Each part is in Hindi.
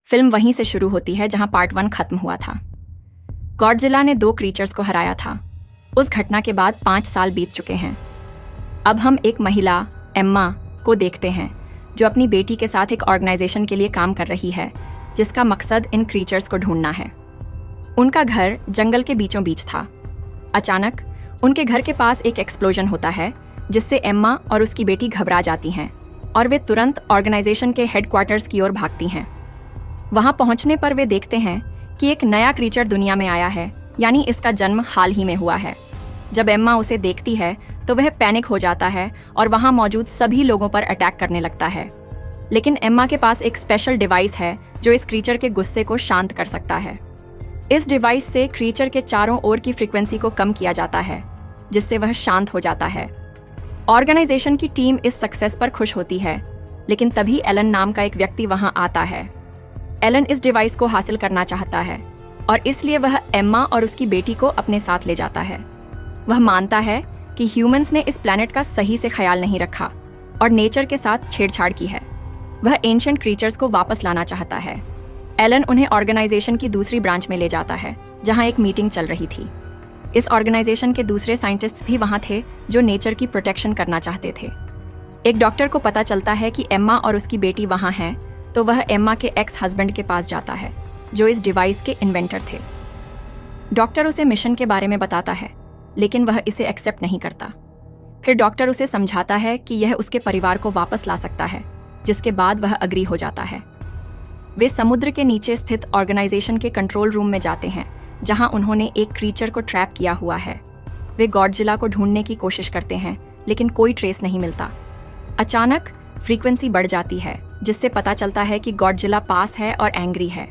फिल्म वहीं से शुरू होती है जहां पार्ट 1 खत्म हुआ था। गॉडजिला ने 2 क्रीचर्स को हराया था। उस घटना के बाद 5 साल बीत चुके हैं। अब हम एक महिला, एम्मा, को देखते हैं जो अपनी बेटी के साथ एक ऑर्गेनाइजेशन के लिए काम कर रही है जिसका मकसद इन क्रीचर्स को ढूंढना है। उनका घर जंगल के बीचों बीच था। अचानक उनके घर के पास एक एक्सप्लोजन होता है जिससे एम्मा और उसकी बेटी घबरा जाती हैं और वे तुरंत ऑर्गेनाइजेशन के हेडक्वार्टर्स की ओर भागती हैं। वहां पहुंचने पर वे देखते हैं कि एक नया क्रीचर दुनिया में आया है, यानी इसका जन्म हाल ही में हुआ है। जब एम्मा उसे देखती है तो वह पैनिक हो जाता है और वहां मौजूद सभी लोगों पर अटैक करने लगता है। लेकिन एम्मा के पास एक स्पेशल डिवाइस है जो इस क्रीचर के गुस्से को शांत कर सकता है। इस डिवाइस से क्रीचर के चारों ओर की फ्रीक्वेंसी को कम किया जाता है जिससे वह शांत हो जाता है। ऑर्गेनाइजेशन की टीम इस सक्सेस पर खुश होती है, लेकिन तभी एलन नाम का एक व्यक्ति वहां आता है। एलन इस डिवाइस को हासिल करना चाहता है और इसलिए वह एम्मा और उसकी बेटी को अपने साथ ले जाता है। वह मानता है कि ह्यूमंस ने इस प्लैनेट का सही से ख्याल नहीं रखा और नेचर के साथ छेड़छाड़ की है। वह एंशिएंट क्रीचर्स को वापस लाना चाहता है। एलन उन्हें ऑर्गेनाइजेशन की दूसरी ब्रांच में ले जाता है जहां एक मीटिंग चल रही थी। इस ऑर्गेनाइजेशन के दूसरे साइंटिस्ट्स भी वहां थे जो नेचर की प्रोटेक्शन करना चाहते थे। एक डॉक्टर को पता चलता है कि एम्मा और उसकी बेटी वहां हैं, तो वह एम्मा के एक्स हस्बैंड के पास जाता है जो इस डिवाइस के इन्वेंटर थे। डॉक्टर उसे मिशन के बारे में बताता है, लेकिन वह इसे एक्सेप्ट नहीं करता। फिर डॉक्टर उसे समझाता है कि यह उसके परिवार को वापस ला सकता है, जिसके बाद वह अग्री हो जाता है। वे समुद्र के नीचे स्थित ऑर्गेनाइजेशन के कंट्रोल रूम में जाते हैं जहां उन्होंने एक क्रीचर को ट्रैप किया हुआ है। वे गॉडजिला को ढूंढने की कोशिश करते हैं, लेकिन कोई ट्रेस नहीं मिलता। अचानक फ्रीक्वेंसी बढ़ जाती है जिससे पता चलता है कि गॉडजिला पास है और एंग्री है।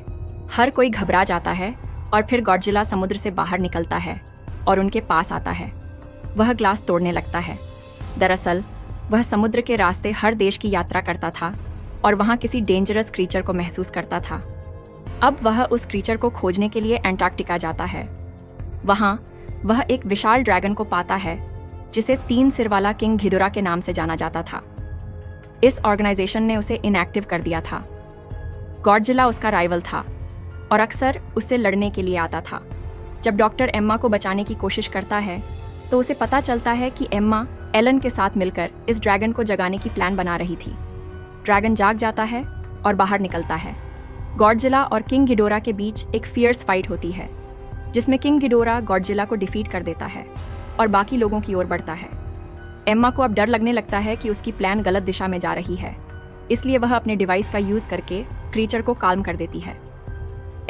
हर कोई घबरा जाता है और फिर गॉडजिला समुद्र से बाहर निकलता है और उनके पास आता है। वह ग्लास तोड़ने लगता है। दरअसल वह समुद्र के रास्ते हर देश की यात्रा करता था और वहां किसी डेंजरस क्रीचर को महसूस करता था। अब वह उस क्रीचर को खोजने के लिए एंटार्क्टिका जाता है। वहां वह एक विशाल ड्रैगन को पाता है जिसे 3 सिर वाला किंग घिदोरा के नाम से जाना जाता था। इस ऑर्गेनाइजेशन ने उसे इनएक्टिव कर दिया था। गॉडजिला उसका राइवल था और अक्सर उससे लड़ने के लिए आता था। जब डॉक्टर एम्मा को बचाने की कोशिश करता है तो उसे पता चलता है कि एम्मा एलन के साथ मिलकर इस ड्रैगन को जगाने की प्लान बना रही थी। ड्रैगन जाग जाता है और बाहर निकलता है। गॉडजिला और किंग घिडोरा के बीच एक फियर्स फाइट होती है जिसमें किंग घिडोरा गॉडजिला को डिफीट कर देता है और बाकी लोगों की ओर बढ़ता है। एम्मा को अब डर लगने लगता है कि उसकी प्लान गलत दिशा में जा रही है, इसलिए वह अपने डिवाइस का यूज करके क्रीचर को काल्म कर देती है।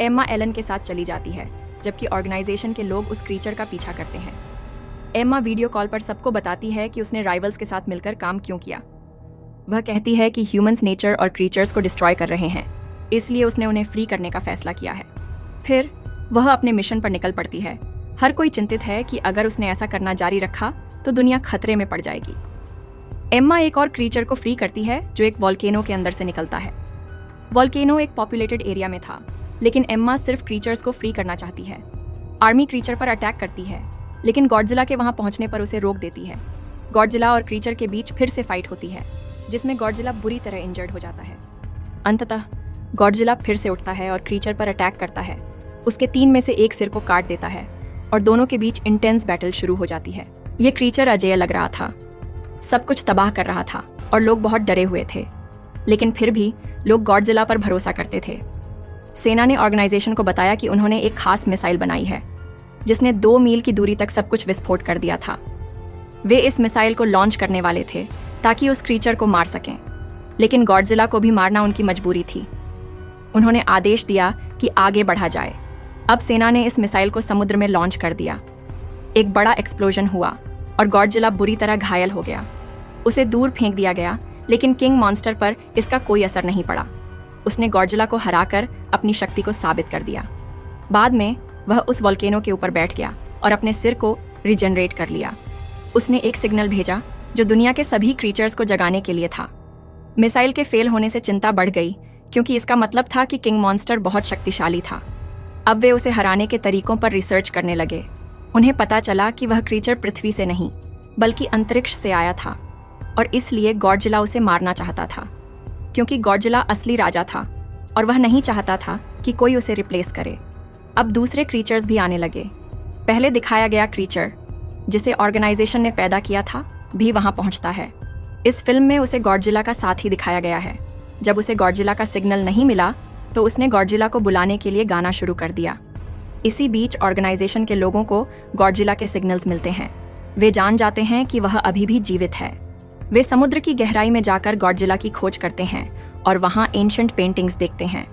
एम्मा एलन के साथ चली जाती है जबकि ऑर्गेनाइजेशन के लोग उस क्रीचर का पीछा करते हैं। एम्मा वीडियो कॉल पर सबको बताती है कि उसने राइवल्स के साथ मिलकर काम क्यों किया। वह कहती है कि ह्यूमंस नेचर और क्रीचर्स को डिस्ट्रॉय कर रहे हैं, इसलिए उसने उन्हें फ्री करने का फैसला किया है। फिर वह अपने मिशन पर निकल पड़ती है। हर कोई चिंतित है कि अगर उसने ऐसा करना जारी रखा तो दुनिया खतरे में पड़ जाएगी। एम्मा एक और क्रीचर को फ्री करती है जो एक वॉल्केनो के अंदर से निकलता है। वॉल्केनो एक पॉपुलेटेड एरिया में था, लेकिन एम्मा सिर्फ क्रीचर्स को फ्री करना चाहती है। आर्मी क्रीचर पर अटैक करती है, लेकिन गॉडजिला के वहां पहुंचने पर उसे रोक देती है। गॉडजिला और क्रीचर के बीच फिर से फाइट होती है जिसमें गॉडजिला बुरी तरह इंजर्ड हो जाता है। अंततः गॉडजिला फिर से उठता है और क्रीचर पर अटैक करता है। उसके 3 में से एक सिर को काट देता है और दोनों के बीच इंटेंस बैटल शुरू हो जाती है। ये क्रीचर अजेय लग रहा था, सब कुछ तबाह कर रहा था और लोग बहुत डरे हुए थे, लेकिन फिर भी लोग गॉडजिला पर भरोसा करते थे। सेना ने ऑर्गेनाइजेशन को बताया कि उन्होंने एक खास मिसाइल बनाई है जिसने 2 मील की दूरी तक सब कुछ विस्फोट कर दिया था। वे इस मिसाइल को लॉन्च करने वाले थे ताकि उस क्रीचर को मार सकें, लेकिन गॉडजिला को भी मारना उनकी मजबूरी थी। उन्होंने आदेश दिया कि आगे बढ़ा जाए। अब सेना ने इस मिसाइल को समुद्र में लॉन्च कर दिया। एक बड़ा एक्सप्लोजन हुआ और गॉडजिला बुरी तरह घायल हो गया। उसे दूर फेंक दिया गया, लेकिन किंग मॉन्स्टर पर इसका कोई असर नहीं पड़ा। उसने गॉडजिला को हराकर अपनी शक्ति को साबित कर दिया। बाद में वह उस वॉल्केनो के ऊपर बैठ गया और अपने सिर को रिजनरेट कर लिया। उसने एक सिग्नल भेजा जो दुनिया के सभी क्रीचर्स को जगाने के लिए था। मिसाइल के फेल होने से चिंता बढ़ गई क्योंकि इसका मतलब था कि किंग मॉन्स्टर बहुत शक्तिशाली था। अब वे उसे हराने के तरीकों पर रिसर्च करने लगे। उन्हें पता चला कि वह क्रीचर पृथ्वी से नहीं बल्कि अंतरिक्ष से आया था और इसलिए गॉडजिला उसे मारना चाहता था। क्योंकि गॉडजिला असली राजा था, और वह नहीं चाहता था कि कोई उसे रिप्लेस करे। अब दूसरे क्रीचर्स भी आने लगे। पहले दिखाया गया क्रीचर, जिसे ऑर्गेनाइजेशन ने पैदा किया था, भी वहां पहुंचता है। इस फिल्म में उसे गॉडजिला का साथ ही दिखाया गया है। जब उसे गॉडजिला का सिग्नल नहीं मिला तो उसने गॉडजिला को बुलाने के लिए गाना शुरू कर दिया। इसी बीच ऑर्गेनाइजेशन के लोगों को गॉडजिला के सिग्नल्स मिलते हैं। वे जान जाते हैं कि वह अभी भी जीवित है। वे समुद्र की गहराई में जाकर गॉडजिला की खोज करते हैं और वहां एंशिएंट पेंटिंग्स देखते हैं।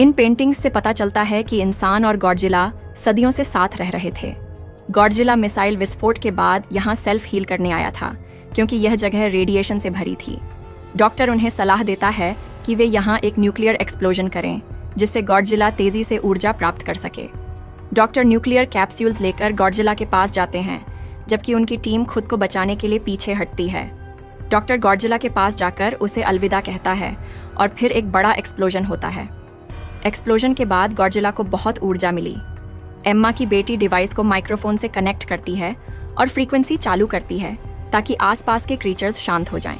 इन पेंटिंग्स से पता चलता है कि इंसान और गॉडजिला सदियों से साथ रह रहे थे। गॉडजिला मिसाइल विस्फोट के बाद यहाँ सेल्फ हील करने आया था, क्योंकि यह जगह रेडिएशन से भरी थी। डॉक्टर उन्हें सलाह देता है कि वे यहाँ एक न्यूक्लियर एक्सप्लोजन करें, जिससे गॉडजिला तेजी से ऊर्जा प्राप्त कर सके। डॉक्टर न्यूक्लियर कैप्सूल्स लेकर गॉडजिला के पास जाते हैं, जबकि उनकी टीम खुद को बचाने के लिए पीछे हटती है। डॉक्टर गॉडजिला के पास जाकर उसे अलविदा कहता है और फिर एक बड़ा एक्सप्लोजन होता है। एक्सप्लोजन के बाद गॉडजिला को बहुत ऊर्जा मिली। एम्मा की बेटी डिवाइस को माइक्रोफोन से कनेक्ट करती है और फ्रीक्वेंसी चालू करती है ताकि आसपास के क्रीचर्स शांत हो जाएं।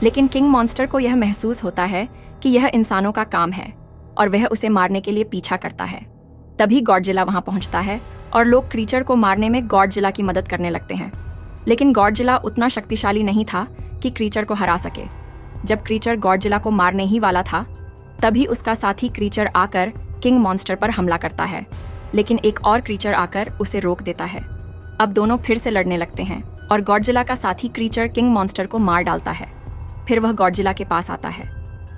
लेकिन किंग मॉन्स्टर को यह महसूस होता है कि यह इंसानों का काम है और वह उसे मारने के लिए पीछा करता है। तभी गॉडजिला वहां पहुंचता है और लोग क्रीचर को मारने में गॉडजिला की मदद करने लगते हैं। लेकिन गॉडजिला उतना शक्तिशाली नहीं था कि क्रीचर को हरा सके। जब क्रीचर गॉडजिला को मारने ही वाला था, तभी उसका साथी क्रीचर आकर किंग मॉन्स्टर पर हमला करता है, लेकिन एक और क्रीचर आकर उसे रोक देता है। अब दोनों फिर से लड़ने लगते हैं और गॉडजिला का साथी क्रीचर किंग मॉन्स्टर को मार डालता है। फिर वह गॉडजिला के पास आता है।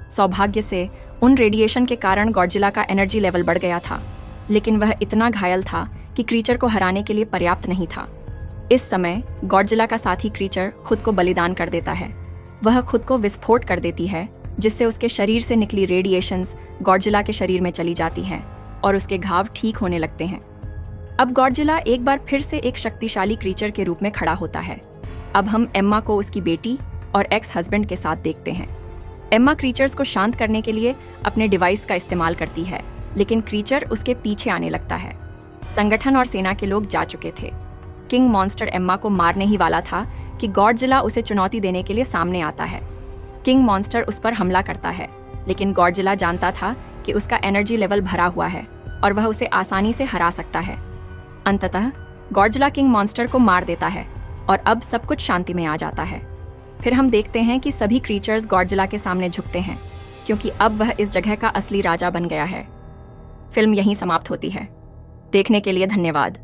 सौभाग्य से उन रेडिएशन के कारण गॉडजिला का एनर्जी लेवल बढ़ गया था, लेकिन वह इतना घायल था कि क्रीचर को हराने के लिए पर्याप्त नहीं था। इस समय गॉडजिला का साथी क्रीचर खुद को बलिदान कर देता है। वह खुद को विस्फोट कर देती है, जिससे उसके शरीर से निकली रेडिएशंस गॉडजिला के शरीर में चली जाती हैं और उसके घाव ठीक होने लगते हैं। अब गॉडजिला एक बार फिर से एक शक्तिशाली क्रीचर के रूप में खड़ा होता है। अब हम एम्मा को उसकी बेटी और एक्स हस्बैंड के साथ देखते हैं। एम्मा क्रीचर्स को शांत करने के लिए अपने डिवाइस का इस्तेमाल करती है, लेकिन क्रीचर उसके पीछे आने लगता है। संगठन और सेना के लोग जा चुके थे। किंग मॉन्स्टर एम्मा को मारने ही वाला था कि गॉडजिला उसे चुनौती देने के लिए सामने आता है। किंग मॉन्स्टर उस पर हमला करता है, लेकिन गॉडजिला जानता था कि उसका एनर्जी लेवल भरा हुआ है और वह उसे आसानी से हरा सकता है। अंततः गॉडजिला किंग मॉन्स्टर को मार देता है और अब सब कुछ शांति में आ जाता है। फिर हम देखते हैं कि सभी क्रीचर्स गॉडजिला के सामने झुकते हैं, क्योंकि अब वह इस जगह का असली राजा बन गया है। फिल्म यहीं समाप्त होती है। देखने के लिए धन्यवाद।